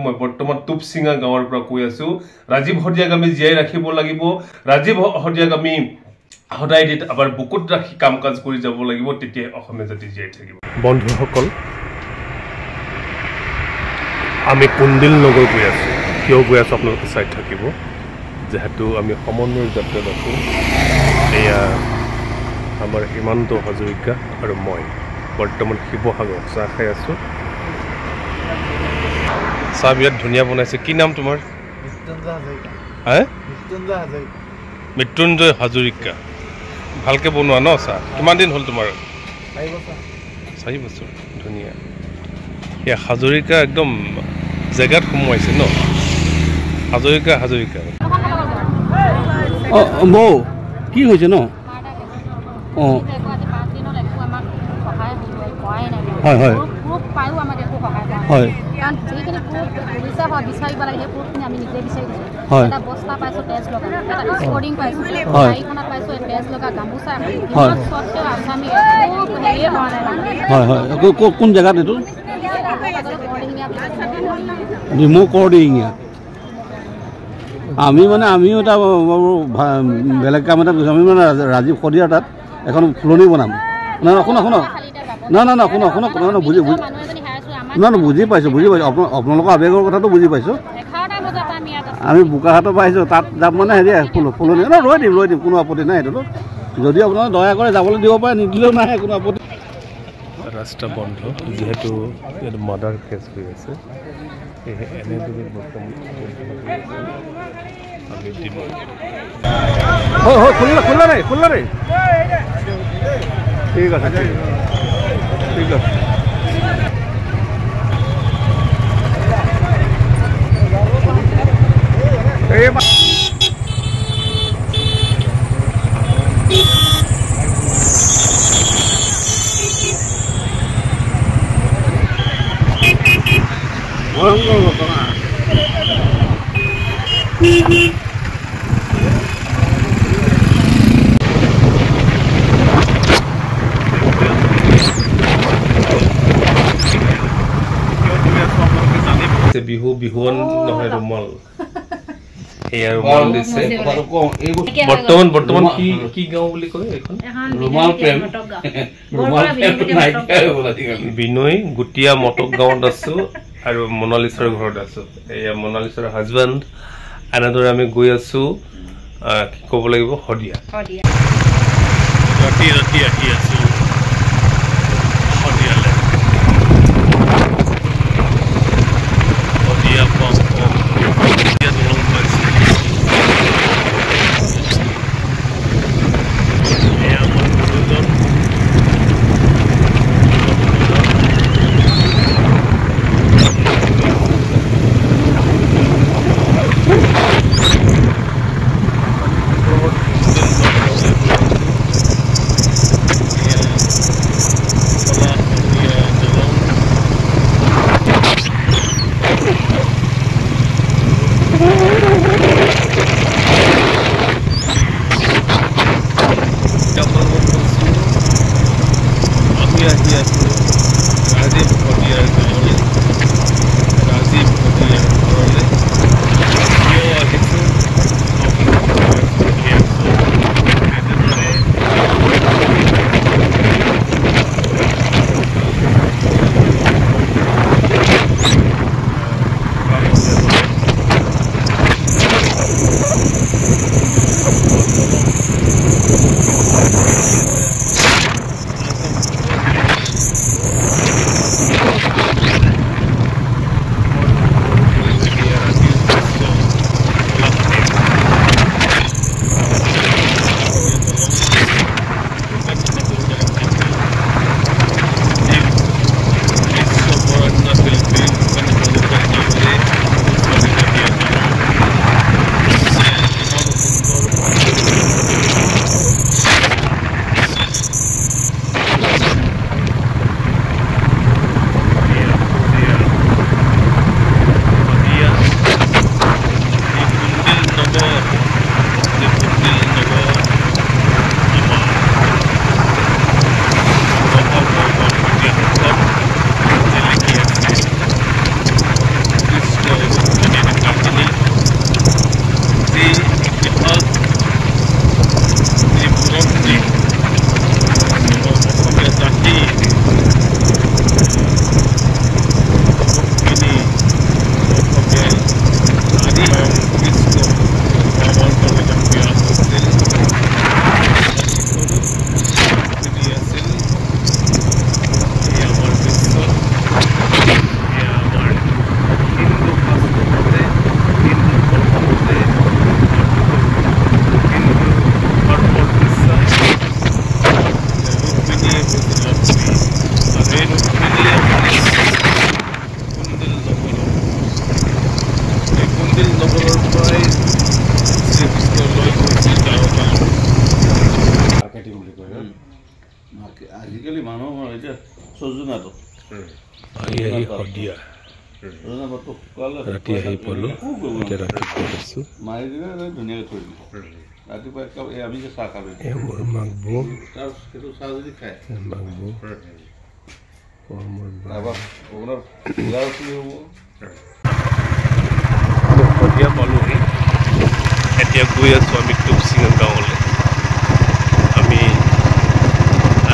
মই বৰ্তমান টুপচিঙা গাঁৱৰ পৰা কৈ আছো ৰাজীৱ হৰিয়াক আমি জীয়াই ৰাখিব লাগিব ৰাজীৱ হৰিয়াক আমি সদায় আবাৰ বুকুত ৰাখি কাম কাজ কৰি যাব লাগিব তেতিয়া অসমীয়া জাতি জীয়াই থাকিব বন্ধুসকল আমি কুন্দিল নগৰ গৈ আছো কিয় গৈ আছো আপোনালোকে চাই থাকিব যেহেতু আমি সমন্বয়ৰ যাত্ৰাত আছো এয়া আমাৰ হিমন্ত হাজৰিকা আৰু মই বৰ্তমান শিৱসাগৰ চাহ খাই আছো চাহ বিৰাট ধুনীয়া বনাইছে কি নাম তোমাৰ মৃত্যুঞ্জয় হাজৰিকা ভালকে বনোৱা ন চাহ কিমান দিন হ'ল তোমাৰ 4 বছৰ ধুনীয়া এয়া হাজৰিকা একদম জেগাত সোমাইছে ন হাজৰিকা বৌ কি হৈছে ন হয় হয় হয় কোন জেগাত এইটো ডিমৌ কৰডিঙীয়া আমি মানে আমিও এটা বেলেগ কাম এটা আমি মানে ৰাজীৱ হৰিয়াৰ তাত এখন ফুলনি বনাম না শুনক বুজি পাইছোঁ আপোনালোকৰ আৱেগৰ কথাটো বুজি পাইছোঁ আমি বোকাহাটৰ পৰা আহিছোঁ তাত যাম মানে হেৰি ফুলনি ৰৈ দিম কোনো আপত্তি নাই এইটোতো যদি আপোনালোকে দয়া কৰে যাবলৈ দিব পাৰে নিদিলেও নাই কোনো আপত্তি ৰাস্তা বন্ধ যেহেতু মাৰ্ডাৰ কেছ হৈ আছে এনেদৰে বৰ্তমান আমি দিব খোলা নাই ঠিক আছে বিহুৱান নহয় ৰুমাল এয়া ৰুমাল দিছে বৰ্তমান কি গাঁও বুলি কয় এইখন বিনয় গুটিয়া মটক গাঁৱত আছো আৰু মনালিছাৰ ঘৰত আছো এয়া মনালিছাৰ হাজবেণ্ড এনেদৰে আমি গৈ আছো কি ক'ব লাগিব হদিয়া ৰাতি আহি আছো হদিয়ালে কুণ্ডিল নগৰৰ পৰাই শ্ৰীকৃষ্ণলৈ গৈছিল মাৰ্কেটিং বুলি কয় আজিকালি মানুহৰ এতিয়া সজনাটো আহি শদিয়া ৰাতি আহি পালোঁ এতিয়া ৰাতি কৰিছোঁ মাৰি দিলে ধুনীয়াকৈ থৈ দিলোঁ ৰাতিপুৱা আমি যে চাহ খালোঁ মোৰ মাকবৌ সেইটো চাহ যদি খায় মাকবৌ শদিয়া পালোহি এতিয়া গৈ আছোঁ আমি টুপচিঙা গাঁৱলৈ আমি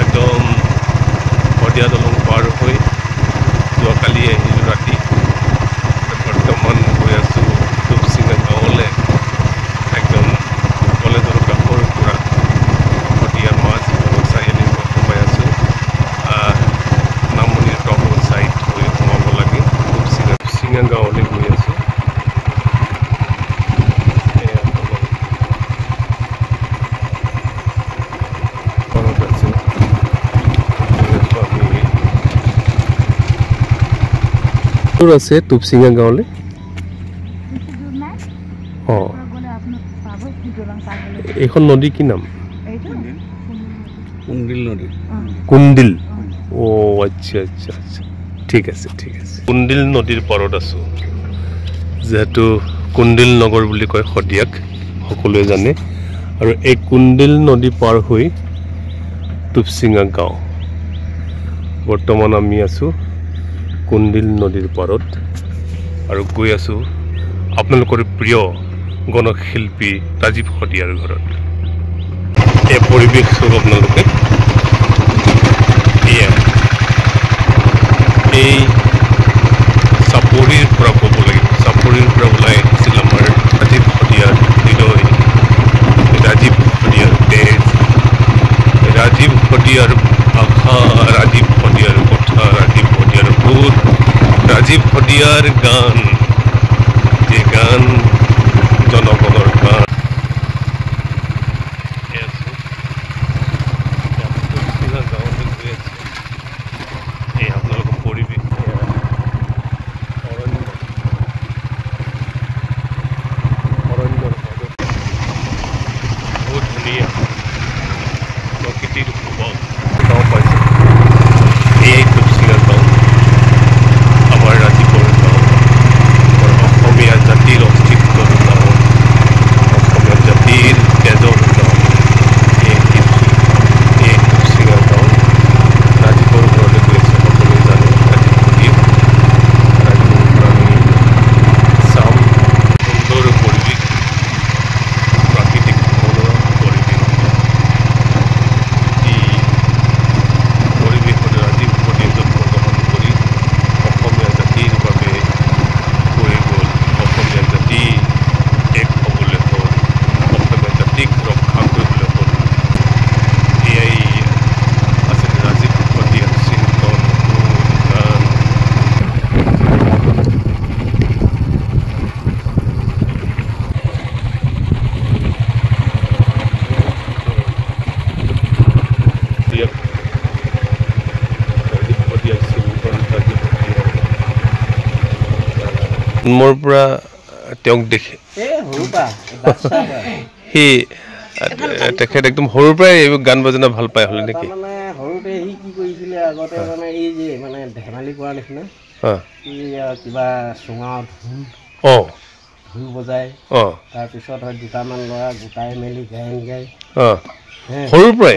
একদম শদিয়া দলং পাৰ হৈ যোৱাকালি আহিলোঁ ৰাতি বৰ্তমান গৈ আছোঁ টুপচিঙা গাঁৱলৈ একদম কলেজৰ কাষৰ পৰা শদিয়া মাছ চাৰিআলিৰ পৰা সোমাই আছোঁ নামনিৰ টপৰ ছাইড হৈ সোমাব লাগে টুপচিঙা গাঁৱলৈ গৈ আছোঁ আছে টুপচিঙা গাঁৱলৈ অঁ এইখন নদী কি নাম কুণ্ডিল নদী কুণ্ডিল অ' আচ্ছা আচ্ছা আচ্ছা ঠিক আছে ঠিক আছে কুণ্ডিল নদীৰ পাৰত আছোঁ যিহেতু কুণ্ডিল নগৰ বুলি কয় শদিয়াক সকলোৱে জানে আৰু এই কুণ্ডিল নদী পাৰ হৈ টুপচিঙা গাঁও বৰ্তমান আমি আছোঁ কুণ্ডিল নদীৰ পাৰত আৰু গৈ আছোঁ আপোনালোকৰ প্ৰিয় গণশিল্পী ৰাজীৱ শদিয়াৰ ঘৰত এই পৰিৱেশ চাওক আপোনালোকে এই চাপৰিৰ পৰা ক'ব লাগিব চাপৰিৰ পৰা ওলাই আহিছিল আমাৰ ৰাজীৱ শদিয়াৰ হৃদয় ৰাজীৱ শদিয়াৰ তেজ ৰাজীৱ শদিয়াৰ ভাষা ৰাজীৱ শদিয়াৰ কথা ৰাজীৱ শদিয়াৰ সুৰ ৰাজীৱ শদিয়াৰ গান যে গান জনগণৰ গান গাঁৱলৈ গৈ আছে এই আপোনালোকৰ পৰিৱেশ অৰণ্যৰ বহুত ধুনীয়া প্ৰকৃতিৰ সুবল গাঁও পাইছে এই টুপচিঙা গাঁও আমাৰ ৰাজীৱৰ গাঁও আমাৰ অসমীয়া জাতিৰ অস্তিত্বৰ গাঁও অসমীয়া জাতিৰ তেজৰ গাঁও এই টুপচিঙা গাঁও ৰাজীৱৰ ঘৰলৈ গৈ আছে সকলোৱে জানে ৰাজীৱৰ পৰা আমি চাম সুন্দৰ পৰিৱেশ প্ৰাকৃতিক মনোৰম পৰিৱেশ পৰিৱেশত ৰাজীৱ শদিয়াই জন্মগ্ৰহণ কৰি অসমীয়া জাতিৰ বাবে কৰি গ'ল অসমীয়া জাতি এক হ'বলৈ হ'ল অসমীয়া জাতিক ৰক্ষা কৰিবলৈ হ'ল এয়াই আছিল ৰাজীৱ শদিয়াৰ চিন্তন গান মোৰ পৰা তেওঁক দেখি সি তেখেত একদম সৰুৰ পৰাই এইবোৰ গান বজনা ভাল পায় হ'লে নেকি সৰুতে সি কি কৰিছিলে আগতে মানে এই যে মানে ধেমালি কৰা নিচিনা কিবা চুঙা ঢোল বজায় তাৰপিছত হয় দুটামান ল'ৰা গোটাই মেলি গায়ন গায় সৰুৰ পৰাই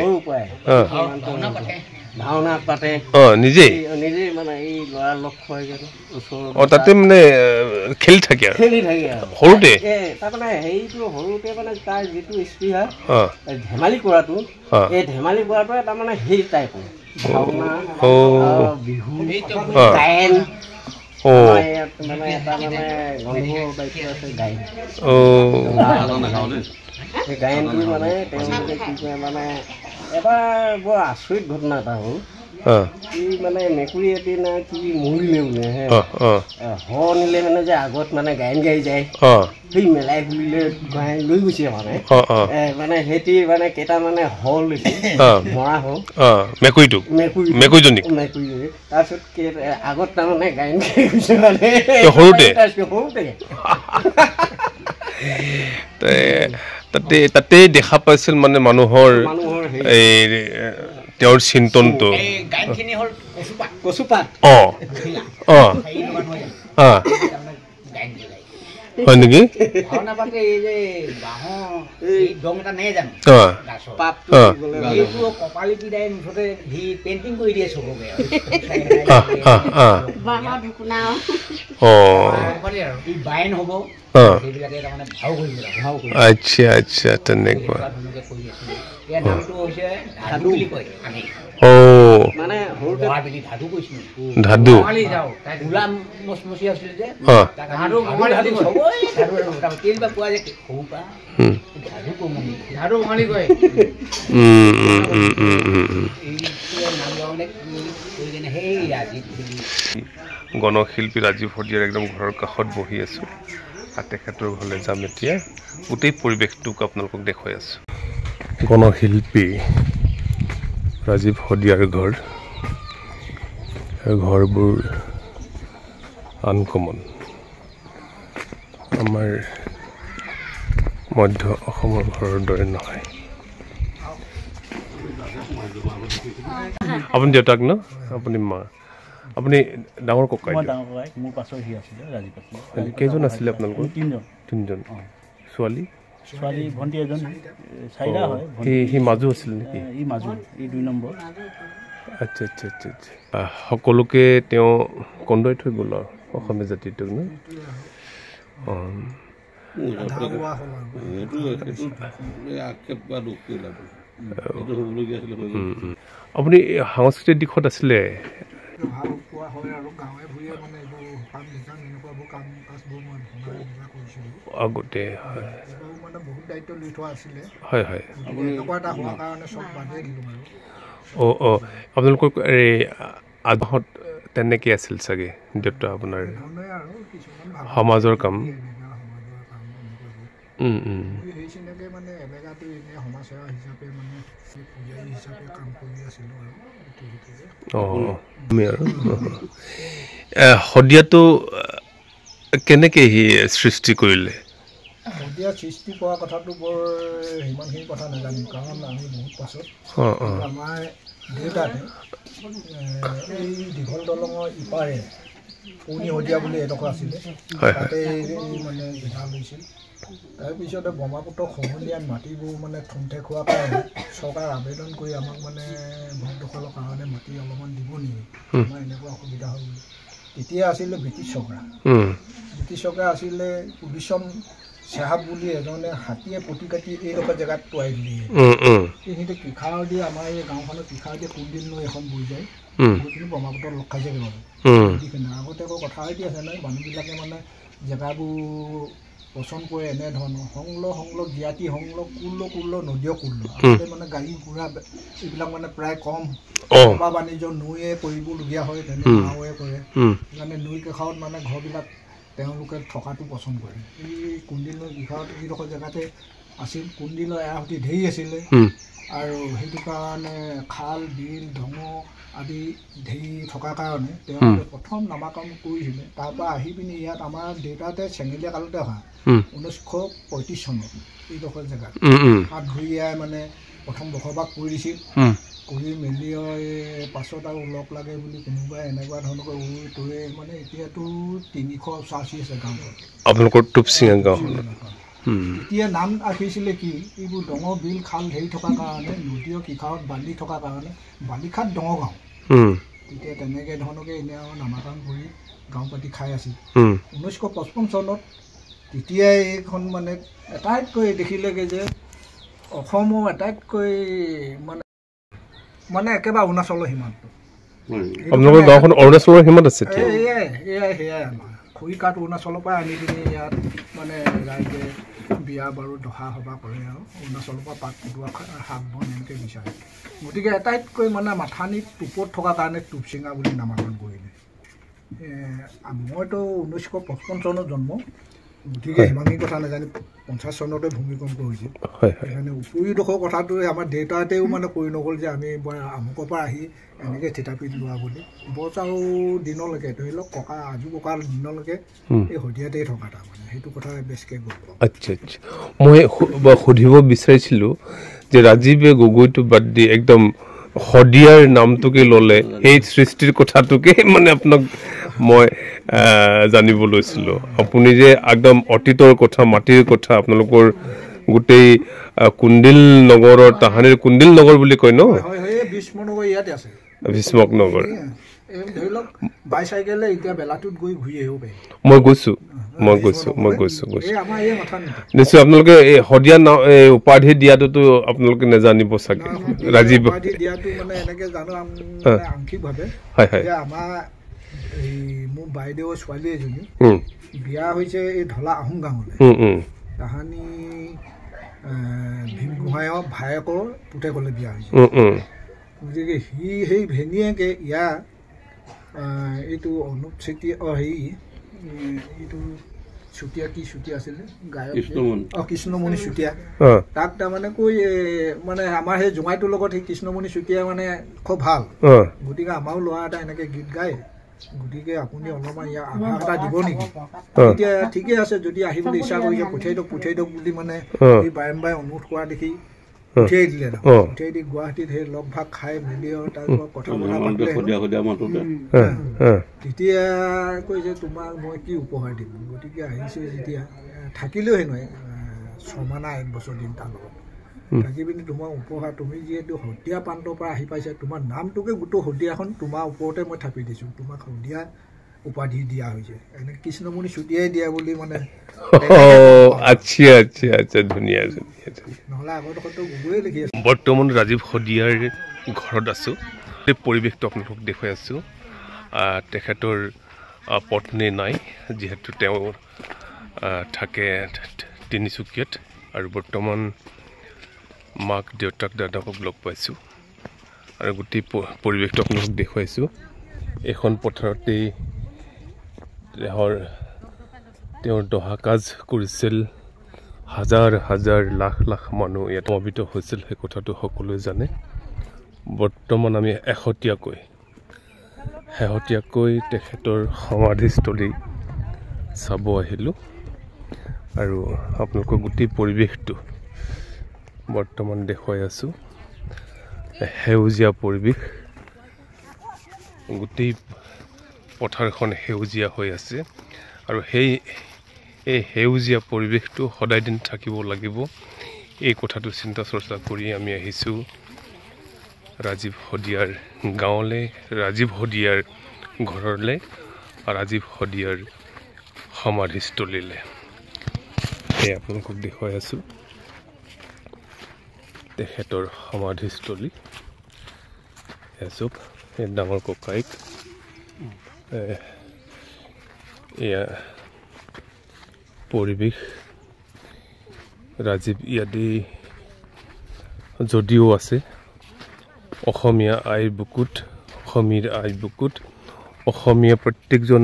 ভাওনা পাতে নিজেই মানে এই ল'ৰা লগ খুৱাই ওচৰত তাতে মানে খেলি থাকে আৰু সৰুতে তাৰমানে হেৰিটো সৰুতে মানে তাৰ যিটো স্পৃহা ধেমালি কৰাটো এই ধেমালি কৰাটোৱে তাৰমানে সেই টাইপৰ ভাওনা বিহু গায়ন মানে এটা মানে গন্ধৰ্ব দায়িত্ব আছে গায়ন সেই গায়নটো মানে তেওঁলোকে কি কৰে মানে এবাৰ বৰ আচৰিত ঘটনা এটা হ'ল এই মানে মেকুৰী এটি না কি মৰিলে বোলে হ নিলে মানে যে আগত মানে গায়ন গাই যায় সেই মেলাই বুলিলে গাই লৈ গৈছে মানে সেতি মানে কেইটা মানে হ লৈছে মৰা হ মেকুৰীটো মেকুৰীজনী তাৰপিছত আগত তাৰমানে গায়ন গাই গৈছে মানে সৰুতে তাতে দেখা পাইছিল মানে মানুহৰ এই তেওঁৰ চিন্তনটো হয় নেকি আচ্ছা আচ্ছা তেনেকুৱা ধাদু গণশিল্পী ৰাজীৱ শদিয়াৰ একদম ঘৰৰ কাষত বহি আছো তেখেতৰ ঘৰলৈ যাম এতিয়া গোটেই পৰিৱেশটোক আপোনালোকক দেখুৱাই আছো গণশিল্পী ৰাজীৱ শদিয়াৰ ঘৰবোৰ আনকমন আমাৰ মধ্য অসমৰ ঘৰৰ দৰে নহয় আপুনি দেউতাক ন আপুনি মা আপুনি ডাঙৰ ককাই মোৰ পাছৰ সি আছিলে ৰাজীৱ কেইজন আছিলে আপোনালোকৰ তিনিজন ছোৱালী ছোৱালী ভণ্টি এজন চাৰিটা হয় সি মাজু আছিল নেকি ই মাজু এই 2 নম্বৰ আচ্ছা আচ্ছা আচ্ছা আচ্ছা সকলোকে তেওঁ কন্দুৱাই থৈ গ'ল আৰু অসমীয়া জাতিটোক ন আপুনি সাংস্কৃতিক দিশত আছিলে আগতে হয় হয় আপোনালোকৰ আদহত তেনেকৈ আছিল চাগে দেউতা আপোনাৰ সমাজৰ কাম শদিয়াটো কেনেকৈ সি সৃষ্টি কৰিলে শদিয়া সৃষ্টি কৰা কথাটো বৰ সিমানখিনি কথা নাজানিম কাৰণ আমি বহুত পাছত আমাৰ দেউতাতে এই দীঘল দলঙৰ ইপাৰে পুৰণি শদিয়া বুলি এডোখৰ আছিলে তাতে মানে জেগা লৈছিল তাৰপিছতে ব্ৰহ্মপুত্ৰ খহনীয়াত মাটিবোৰ মানে ঠুনঠেক হোৱাৰ কাৰণে চৰকাৰ আবেদন কৰি আমাক মানে ভোট দখলৰ কাৰণে মাটি অলপমান দিব নেকি আমাৰ এনেকুৱা অসুবিধা হ'ল তেতিয়া আছিলে ব্ৰিটিছ চৰকাৰ আছিলে পুলিচম চেহাব বুলি এজনে হাতীয়ে পতি কাটি এইডোখৰ জেগাত পোৱাই দিলে সেইখিনি কৃষাৰ দি আমাৰ এই গাঁওখনত কৃষাৰ দি কুন্দিল নৈ এখন বৈ যায় কিন্তু ব্ৰহ্মপুত্ৰত লগ খাইছে আগতে আকৌ কথা এটি আছে নহয় মানুহবিলাকে মানে জেগাবোৰ পচন্দ কৰে এনেধৰণৰ সংলগ জ্ঞাতি সংলগ কুল্ল নদীয় কুল্ল আগতে মানে গাড়ী ঘোঁৰা এইবিলাক মানে প্ৰায় কম বেপাৰ বাণিজ্য নৈয়ে কৰিবলগীয়া হয় তেনে নাৱে কৰে সেইকাৰণে নৈ কাষত মানে ঘৰবিলাক তেওঁলোকে থকাটো পচন্দ কৰে এই কুন্দিলৰ বিষয়ত এইডোখৰ জেগাতে আছিল কুন্দিলৰ এৰাসতি ঢেৰ আছিলে আৰু সেইটো কাৰণে খাল বিল ঢঙ আদি ঢেৰ থকাৰ কাৰণে তেওঁলোকে প্ৰথম নামাকৰণ কৰিছিলে তাৰপৰা আহি পিনি ইয়াত আমাৰ দেউতাহঁতে চেঙেলীয়া কালতে অহা 1935 চনত এইডোখৰ জেগাত হাত ঘূৰিয়াই মানে প্ৰথম বসবাস কৰি দিছিল কৰি মেলি পাছত আৰু লগ লাগে বুলি কোনোবাই এনেকুৱা ধৰণকৈ তোৰে মানে এতিয়াতো 384 আছে গাঁৱত আপোনালোকৰ টুপচিঙা গাঁওখনত এতিয়া নাম ৰাখিছিলে কি এইবোৰ ডঙ বিল খাল ধেৰি থকাৰ কাৰণে নদীয় কিষাৰত বালি থকাৰ কাৰণে বালিখাট ডঙ গাঁও তেতিয়া তেনেকৈ ধৰণকে এনে আৰু নামাকৰণ কৰি গাঁও পাতি খাই আছিল 1955 চনত তেতিয়াই এইখন মানে আটাইতকৈ দেখিলেগৈ যে অসমৰ আটাইতকৈ মানে একেবাৰে অৰুণাচলৰ সীমান্ত আপোনালোকৰ গাঁওখন অৰুণাচলৰ সীমাত আছে সেয়াই আমাৰ খৰি কাঠ অৰুণাচলৰ পৰা আনি কিনি ইয়াত মানে ৰাইজে বিয়া বাৰু দহা সভা কৰে আৰু অৰুণাচলৰ পৰা পাত পটোৱা শাক বন এনেকৈ বিচাৰে গতিকে আটাইতকৈ মানে মাথানিত টোপত থকা কাৰণে টোপচিঙা বুলি নামাকৰণ কৰিলে মইতো 1955 চনত জন্ম গতিকে ইমানেই কথা নাজানি 50 চনতে ভূমিকম্প হৈছিল সেইকাৰণে উপৰিডোখৰ কথাটো আমাৰ দেউতাহঁতেও মানে কৰি নগ'ল যে আমি আমুকৰ পৰা আহি এনেকৈ থিতাপিত লোৱা বুলি বছাও দিনলৈকে ধৰি লওক ককা আজু ককাৰ দিনলৈকে এই শদিয়াতেই থকা তাৰমানে সেইটো কথা বেছিকৈ গ'ল। আচ্ছা আচ্ছা মই সুধিব বিচাৰিছিলোঁ যে ৰাজীৱে গগৈটো বাদ দি একদম শদিয়াৰ নামটোকে ল'লে সেই সৃষ্টিৰ কথাটোকে মানে আপোনাক মই জানিব লৈছিলোঁ আপুনি যে একদম অতীতৰ কথা মাটিৰ কথা আপোনালোকৰ গোটেই কুণ্ডিল নগৰৰ তাহানিৰ কুণ্ডিল নগৰ বুলি কয় ন ভীষ্মনগৰ ইয়াতে আছে ভীষ্মক নগৰ ধৰি লওক বাইচাইকেলে এতিয়া বেলাটোত গৈ ঘূৰি আহিব পাৰি মই গৈছোঁ নিশ্চয় আপোনালোকে এই শদিয়া উপাধি দিয়াটোতো আপোনালোকে নাজানিব চাগে ৰাজীৱ উপাধি দিয়াটো মানে এনেকৈ জানো আংশিকভাৱে আমাৰ এই মোৰ বাইদেউৰ ছোৱালী এজনী বিয়া হৈছে এই ঢলা আহোম গাঁৱলৈ তাহানি ভীম গোহাঁইৰ ভায়েকৰ পুতেকলৈ বিয়া হৈছে গতিকে সি সেই ভেনীয়েকে ইয়াৰ এইটো অনুপ চেতিয়া হেৰি এইটো চুতীয়া কি চুতীয়া আছিলে গায়ক কৃষ্ণমণি চুতীয়া তাক তাৰমানে কৈ মানে আমাৰ সেই জোঁৱাইটোৰ লগত সেই কৃষ্ণমণি চুতীয়া মানে খুব ভাল গতিকে আমাৰো ল'ৰা এটা এনেকৈ গীত গায় গতিকে আপুনি অলপমান ইয়াৰ আভাস এটা দিব নেকি এতিয়া ঠিকে আছে যদি আহিবলৈ ইচ্ছা কৰিছে পঠিয়াই দিয়ক বুলি মানে এই বাৰে অনুৰোধ কৰা দেখি পঠিয়াই দিলে পঠিয়াই দি গুৱাহাটীত সেই লগ ভাগ খাই মেলি আৰু তাৰপৰা কথা পাতিলে তেতিয়া কৈছে তোমাক মই কি উপহাৰ দিম গতিকে আহিছোঁ যেতিয়া থাকিলেও হেনো 6 মাহ 1 বছৰ দিন তাৰ লগত থাকি পিনি তোমাৰ উপহাৰ তুমি যিহেতু শদিয়া প্ৰান্তৰ পৰা আহি পাইছা তোমাৰ নামটোকে গোটেই শদিয়াখন তোমাৰ ওপৰতে মই থাপি দিছোঁ তোমাক শদিয়া উপাধি দিয়া হৈছে এনে কৃষ্ণমণি চুতীয়াই দিয়া বুলি মানে নহ'লে আগত গগৈয়ে লিখি আছে। বৰ্তমান ৰাজীৱ শদিয়াৰ ঘৰত আছোঁ এই পৰিৱেশটো আপোনালোকক দেখুৱাই আছোঁ তেখেতৰ পত্নী নাই যিহেতু তেওঁ থাকে তিনিচুকীয়াত আৰু বৰ্তমান মাক দেউতাক দাদাকক লগ পাইছোঁ আৰু গোটেই পৰিৱেশটো আপোনালোকক দেখুৱাইছোঁ এখন পথাৰতেই তেওঁৰ দহা কাজ কৰিছিল হাজাৰ হাজাৰ লাখ লাখ মানুহ ইয়াত সমবেত হৈছিল সেই কথাটো সকলোৱে জানে বৰ্তমান আমি শেহতীয়াকৈ তেখেতৰ সমাধিস্থলী চাব আহিলোঁ আৰু আপোনালোকৰ গোটেই পৰিৱেশটো বৰ্তমান দেখুৱাই আছোঁ সেউজীয়া পৰিৱেশ গোটেই পথাৰখন সেউজীয়া হৈ আছে আৰু এই সেউজীয়া পৰিৱেশটো সদায় দিন থাকিব লাগিব এই কথাটো চিন্তা চৰ্চা কৰি আমি আহিছোঁ ৰাজীৱ শদিয়াৰ গাঁৱলৈ ৰাজীৱ শদিয়াৰ ঘৰলৈ ৰাজীৱ শদিয়াৰ সমাধিস্থলীলৈ এই আপোনালোকক দেখুৱাই আছোঁ তেখেতৰ সমাধিস্থলী এচক এই ডাঙৰ ককাইক এয়া পৰিৱেশ ৰাজীৱ ইয়াতে যদিও আছে অসমীয়া আইৰ বুকুত অসমীয়া প্ৰত্যেকজন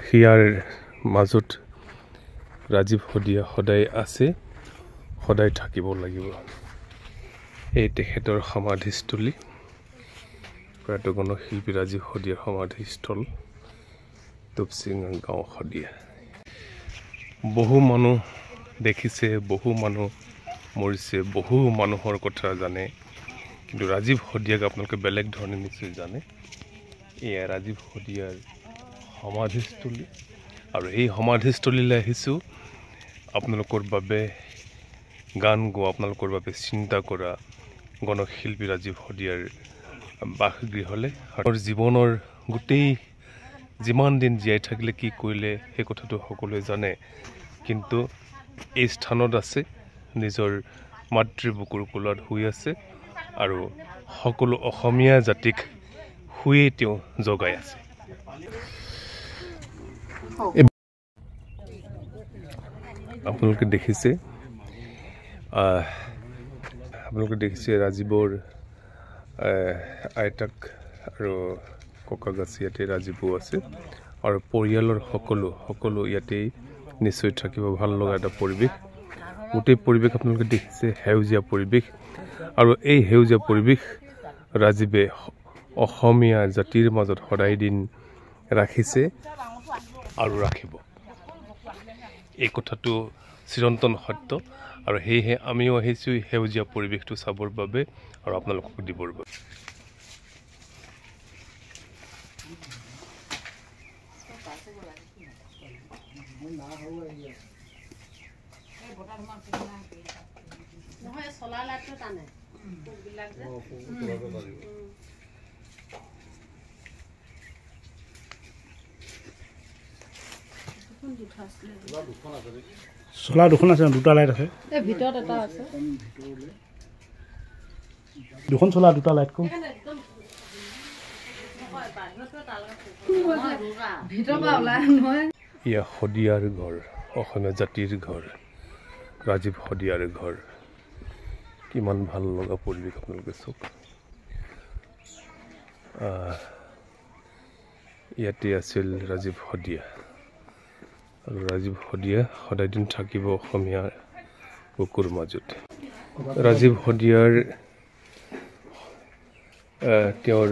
হিয়াৰ মাজত ৰাজীৱ শদিয়া সদায় আছে সদায় থাকিব লাগিব এই তেখেতৰ সমাধিস্থলী প্ৰয়াত গণশিল্পী ৰাজীৱ শদিয়াৰ সমাধিস্থল টোপচিঙা গাঁও শদিয়া বহু মানুহ দেখিছে বহু মানুহ মৰিছে বহু মানুহৰ কথা জানে কিন্তু ৰাজীৱ শদিয়াক আপোনালোকে বেলেগ ধৰণে নিশ্চয় জানে এয়া ৰাজীৱ শদিয়াৰ সমাধিস্থলী আৰু এই সমাধিস্থলীলৈ আহিছোঁ আপোনালোকৰ বাবে গান গোৱা আপোনালোকৰ বাবে চিন্তা কৰা গণশিল্পী ৰাজীৱ শদিয়াৰ বাসগৃহলৈ আৰু জীৱনৰ গোটেই যিমান দিন জীয়াই থাকিলে কি কৰিলে সেই কথাটো সকলোৱে জানে কিন্তু এই স্থানত আছে নিজৰ মাতৃ বুকুৰ কোলত শুই আছে আৰু সকলো অসমীয়া জাতিক শুয়ে তেওঁ জগাই আছে। আপোনালোকে দেখিছে ৰাজীৱৰ আইতাক আৰু ককাগাছি ইয়াতে ৰাজীৱো আছে আৰু পৰিয়ালৰ সকলো ইয়াতেই নিশ্চয় থাকিব ভাল লগা এটা পৰিৱেশ গোটেই পৰিৱেশ আপোনালোকে দেখিছে সেউজীয়া পৰিৱেশ আৰু এই সেউজীয়া পৰিৱেশ ৰাজীৱে অসমীয়া জাতিৰ মাজত সদায় দিন ৰাখিছে আৰু ৰাখিব এই কথাটো চিৰন্তন সত্য আৰু সেয়েহে আমিও আহিছোঁ সেউজীয়া পৰিৱেশটো চাবৰ বাবে আৰু আপোনালোকক দিবৰ বাবে চলা দুখন আছে দুটা লাইট আছে ভিতৰত এটা আছে দুখন চলা দুটা লাইট কম ইয়া শদিয়াৰ ঘৰ অসমীয়া জাতিৰ ঘৰ ৰাজীৱ শদিয়াৰ ঘৰ কিমান ভাল লগা পৰিৱেশ আপোনালোকে চাওক ইয়াতে আছিল ৰাজীৱ শদিয়া আৰু ৰাজীৱ শদিয়া সদায় দিন থাকিব অসমীয়া বুকুৰ মাজত ৰাজীৱ শদিয়াৰ তেওঁৰ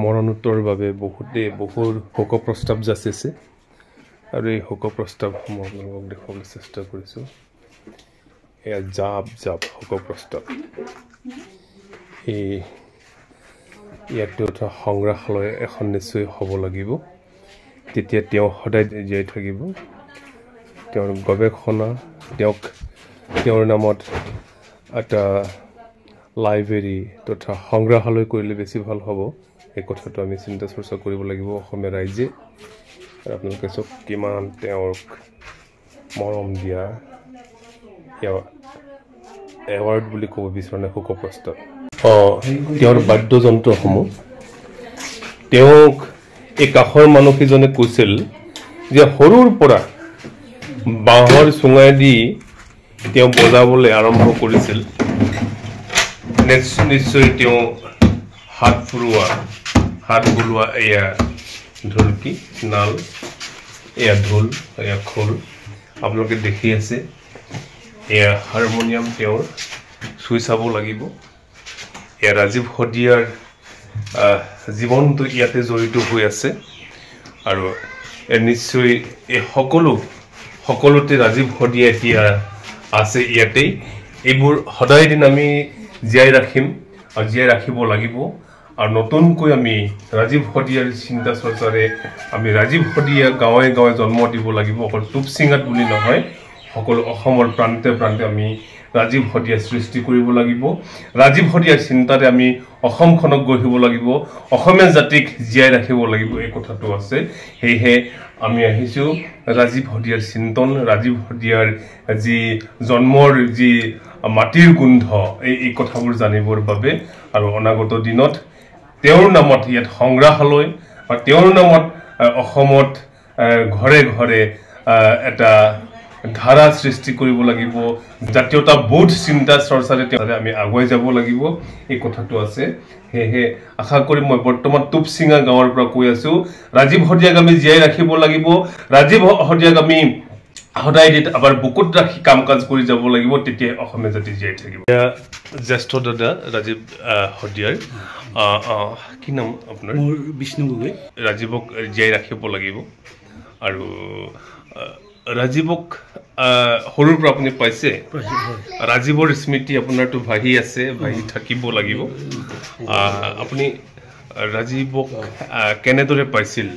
মৰণোত্তৰ বাবে বহু শোক প্ৰস্তাৱ যাচিছে আৰু এই শোক প্ৰস্তাৱসমূহ আপোনালোকক দেখুৱাবলৈ চেষ্টা কৰিছোঁ এয়া জাপ শোক প্ৰস্তাৱ এই ইয়াতে উঠা সংগ্ৰহালয় এখন নিশ্চয় হ'ব লাগিব তেতিয়া তেওঁ সদায় জীয়াই থাকিব তেওঁৰ গৱেষণা তেওঁৰ নামত এটা লাইব্ৰেৰী তথা সংগ্ৰহালয় কৰিলে বেছি ভাল হ'ব এই কথাটো আমি চিন্তা চৰ্চা কৰিব লাগিব অসমীয়া ৰাইজে আৰু আপোনালোকে চাওক কিমান তেওঁক মৰম দিয়া এৱাৰ্ড বুলি ক'ব বিচৰা নাই শোক প্ৰস্তাৱ তেওঁৰ বাদ্যযন্ত্ৰসমূহ তেওঁক এই কাষৰ মানুহকেইজনে কৈছিল যে সৰুৰ পৰা বাঁহৰ চুঙাই দি তেওঁ বজাবলৈ আৰম্ভ কৰিছিল নিশ্চয় তেওঁ হাত বলোৱা এয়া ঢোলকি নাল এয়া ঢোল এয়া খোল আপোনালোকে দেখি আছে এয়া হাৰমনিয়াম তেওঁৰ চুই চাব লাগিব এয়া ৰাজীৱ শদিয়াৰ জীৱনটো ইয়াতে জড়িত হৈ আছে আৰু নিশ্চয় এই সকলোতে ৰাজীৱ শদিয়া এতিয়া আছে ইয়াতেই এইবোৰ সদায় দিন আমি জীয়াই ৰাখিম আৰু জীয়াই ৰাখিব লাগিব আৰু নতুনকৈ আমি ৰাজীৱ শদিয়াৰ চিন্তা চৰ্চাৰে আমি ৰাজীৱ শদিয়া গাঁৱে গাঁৱে জন্ম দিব লাগিব অকল টুপচিঙাত বুলি নহয় সকলো অসমৰ প্ৰান্তে প্ৰান্তে আমি ৰাজীৱ শদিয়া সৃষ্টি কৰিব লাগিব ৰাজীৱ শদিয়াৰ চিন্তাৰে আমি অসমখনক গঢ়িব লাগিব অসমীয়া জাতিক জীয়াই ৰাখিব লাগিব এই কথাটো আছে সেয়েহে আমি আহিছোঁ ৰাজীৱ শদিয়াৰ চিন্তন ৰাজীৱ শদিয়াৰ যি জন্মৰ যি মাটিৰ গোন্ধ এই কথাবোৰ জানিবৰ বাবে আৰু অনাগত দিনত তেওঁৰ নামত ইয়াত সংগ্ৰহালয় আৰু তেওঁৰ নামত অসমত ঘৰে ঘৰে এটা ধাৰা সৃষ্টি কৰিব লাগিব জাতীয়তা বোধ চিন্তা চৰ্চাৰে আমি আগুৱাই যাব লাগিব এই কথাটো আছে সেয়েহে আশা কৰি মই বৰ্তমান টুপচিঙা গাঁৱৰ পৰা কৈ আছোঁ ৰাজীৱ শদিয়াক আমি জীয়াই ৰাখিব লাগিব ৰাজীৱ শদিয়াক আমি সদায় আবাৰ বুকুত ৰাখি কাম কাজ কৰে যাব লাগিব তেতিয়া অসমীয়া জাতি জীয়াই থাকিব জ্যেষ্ঠ দাদা ৰাজীৱ শদিয়াৰ কি নাম আপোনাৰ বিষ্ণু গগৈ ৰাজীৱক জীয়াই ৰাখিব লাগিব আৰু ৰাজীৱক সৰুৰ পৰা আপুনি পাইছে ৰাজীৱৰ স্মৃতি আপোনাৰতো ভাহি আছে ভাহি থাকিব লাগিব আপুনি ৰাজীৱক কেনেদৰে পাইছিল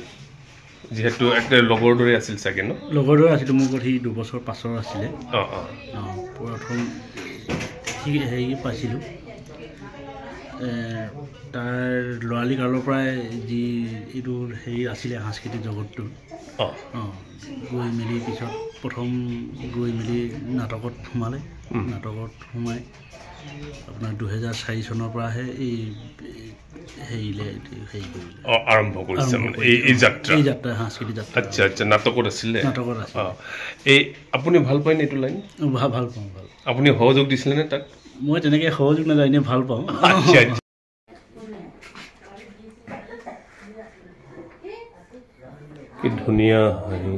যেহেতু একটা লগৰ দৰে আছিল চাগে ন লগৰ দৰে আছিল মোৰ ঘৰত 2 বছৰ পাছৰ আছিলে প্ৰথম হেৰি পাইছিলোঁ তাৰ ল'ৰালি কালৰ পৰাই যি এইটো হেৰি আছিলে সাংস্কৃতিক জগতটো গৈ মেলি পিছত প্ৰথম গৈ মেলি নাটকত সোমালে নাটকত সোমাই আপোনাৰ 2004 চনৰ পৰাহে এই হেৰিলে হেৰি কৰিলে আৰম্ভ কৰিছে এই যাত্ৰা সাংস্কৃতিক যাত্ৰা আচ্ছা আচ্ছা নাটকত আছিলে এই আপুনি ভাল পায়নে এইটো লাইন ভাল পাওঁ আপুনি সহযোগ দিছিলেনে তাক মই তেনেকৈ সহযোগ নাযায় এনেই ভাল পাওঁ আচ্ছা কি ধুনীয়া হাঁহি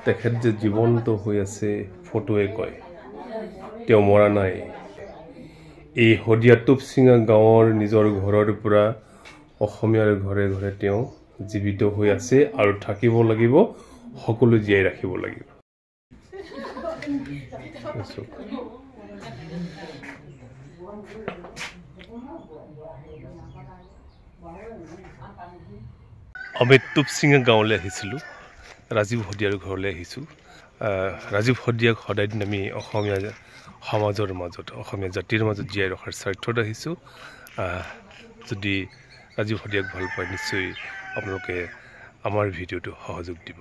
তেখেত যে জীৱন্ত হৈ আছে ফটোৱে কয় তেওঁ মৰা নাই এই শদিয়া টুপচিঙা গাঁৱৰ নিজৰ ঘৰৰ পৰা অসমীয়াৰ ঘৰে ঘৰে তেওঁ জীৱিত হৈ আছে আৰু থাকিব লাগিব সকলো জীয়াই ৰাখিব লাগিব আমি টুপচিঙা গাঁৱলৈ আহিছিলোঁ ৰাজীৱ শদিয়াৰ ঘৰলৈ আহিছোঁ ৰাজীৱ শদিয়াক সদায় দিন আমি অসমীয়া সমাজৰ মাজত অসমীয়া জাতিৰ মাজত জীয়াই ৰখাৰ স্বাৰ্থত আহিছোঁ যদি ৰাজীৱ শদিয়াক ভাল পায় নিশ্চয় আপোনালোকে আমাৰ ভিডিঅ'টো সহযোগ দিব